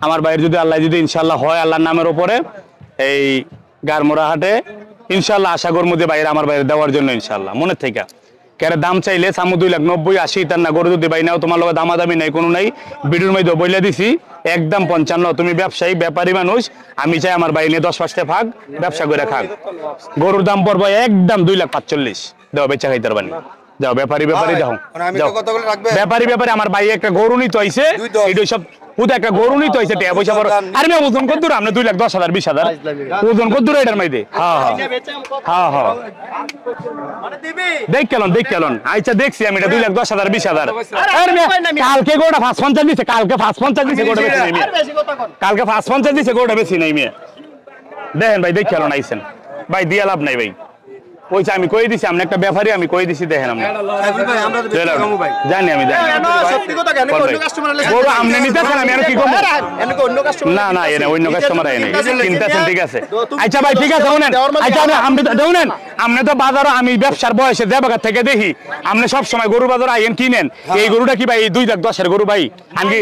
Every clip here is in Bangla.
আমার ভাইয়ের যদি আল্লাহ যদি ইনশাল্লাহ হয় আল্লাহর নামের উপরে এই গারমোড়া হাটে ইনশাল্লাহ আশা করবো যে বাইরে আমার বাইরে দেওয়ার জন্য ইনশাল্লাহ মনের থেকে কেরে দাম চাইলে সামু 2,90,80 তার না গরু যদি ভাই নাও তোমার লোক দামাদামি নাই কোনো নাই ভিডিওর মধ্যে বইলে দিছি একদম 55 তুমি ব্যবসায়ী ব্যাপারী মানুষ আমি চাই আমার ভাই নিয়ে 10-5টা ভাগ ব্যবসা করে খাক গরুর দাম পড়বে একদম 2,45,000 দাও বেচা খাইতে পারবেন যাও ব্যাপারী দাও ব্যাপারী আমার ভাই একটা গরু নিতে হইছে এইটাই সব পুরো একটা গরু নিতে হইছে টাকা পয়সা বড় আরে আমি ওজন কত দূর আপনি 2,10,000 20,000 ওজন কত দূর এটার মধ্যে হ্যাঁ মানে দিবি দেখ কেলন আচ্ছা দেখছি আমি এটা 2,10,000 20,000 আরে কালকে গোটা 550 দিছে কালকে 550 দিছে গোটা বেশি নাই কালকে 550 দিছে গোটা বেশি নাই মিয়া দেখেন ভাই দেখ কেলন আইছেন ভাই দিয়া লাভ নাই ভাই ওইটা আমি কই দিছি আপনি একটা ব্যাপারী আমি কই দিছি দেখেন আপনি জানি আমি জানি সত্যি কথা কেন অন্য কাস্টমার লাগে বড় আপনি নিতেছেন আমি আর কি করব এনে অন্য কাস্টমার না এনে অন্য কাস্টমার আইনি চিন্তাছেন ঠিক আছে আচ্ছা ভাই ঠিক আছে শুনেন আচ্ছা আপনি শুনেন আপনি তো বাজারে আমি ব্যবসার বয়সে দেবগা থেকে দেখি আপনি সব সময় গরু বাজারে আইন কিনেন এই গরুটা কি ভাই 2,10,000 এর গরু ভাই আমি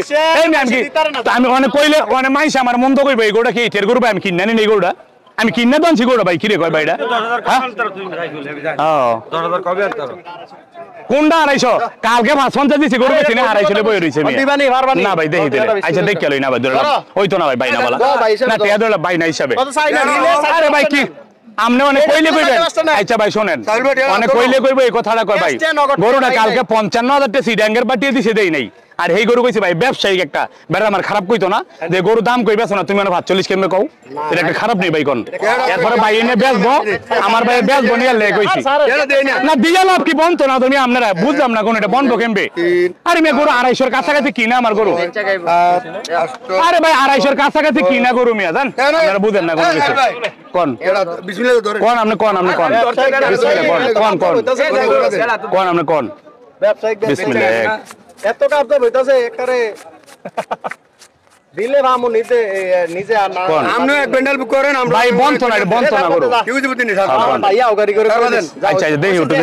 আমি অনেক কইলে অনেক মাইস আমার মন্দ কইব এই গরুটা কি এর গরু ভাই আমি কিনে নেন এই গরুটা আমি কিনে দনছি গরুটা ভাই কি রে কয় ভাইটা কোনটা 250 কালকে 550 দিছি গরু বেশি না 250 বই রইছে না ভাই দেখি দিলে আচ্ছা দেখ কেলই না ভাই ওই তো না ভাই না বলা না টিয়া দড়া ভাই না হিসাবে আরে ভাই কি আমনে অনেক কইলে কইবেন আচ্ছা ভাই শুনেন অনেক কইলে কইব এই কথাটা কয় ভাই গরুটা কালকে 55,000 টাকা সিডাঙ্গের বাটিয়ে দিছে দেই নাই আর এই গরু কইছে ভাই ব্যবসায়িক একটা বেটা আমার খারাপ কইতো না যে গরু দাম কই বেছো না তুমি মানে 45 কেমনে কও এটা একটা খারাপ নেই ভাই কোন এরপরে ভাই এনে বেচবো আমার ভাই বেচবো নিয়ে লে কইছি না দিয়া লাভ কি বন্ধ না তুমি আপনারা বুঝলাম না কোন এটা বন্ধ কেমবে আরে মে গরু 250 এর কাছাকাছি কিনা আমার গরু আরে ভাই 250 এর কাছাকাছি কিনা গরু মিয়া জান আপনারা বুঝেন না কোন কিছু কোন বিসমিল্লাহ ধরে কোন আপনি কোন বিসমিল্লাহ কোন আপনি কোন ব্যবসায়িক বিসমিল্লাহ এত কাজ তো হইতাছে একবারে দিলে ভামু নিজে আর না আপনি এক বান্ডেল বুক করেন আমরা ভাই বন্ধ না করো কিউ দিবেন না ভাইয়া গাড়ি করে দেন আচ্ছা দেখি ওটা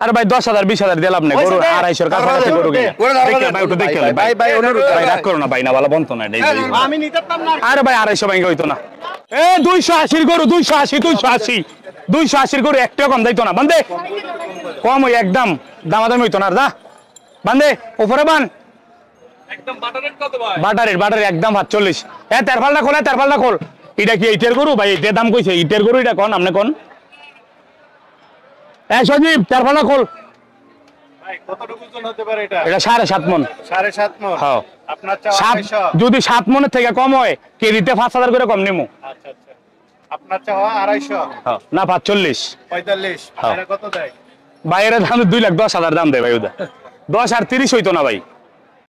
আরে ভাই 10,000 20,000 দিলাম না গরু 250 এর কাছাকাছি গরু গিয়া দেখে ভাই ওটা দেখে ভাই অনুরোধ ভাই রাগ করো না ভাই না বলা বন্ধ না আমি নিতে পারতাম না আরে ভাই 250 ভাঙে হইতো না এ 280 এর গরু 280 এর গরু একটা কম দাইতো না বন্ধে কম হই একদম দামাদামি হইতো না দা বান্দে উপরে বান একদম বাটারের কত ভাই বাটারের একদম 45 এ তেরফালটা খোল এটা কি ইটের গরু ভাই এটার দাম কইছে ইটের গরু এটা কোন আপনি কোন এ সজীব তেরফালটা খোল ভাই কতটুকু ওজন হতে পারে এটা 7.5 মণ হ্যাঁ আপনার চা 250 যদি 7 মণের থেকে কম হয় কেজিতে 5,000 করে কম নিমু আচ্ছা আপনার চা 250 হ্যাঁ না 45 এটা কত দেয় বাইরের দাম 2,10,000 দাম দেয় ভাই ওদা 10 আর 30 হইতো না ভাই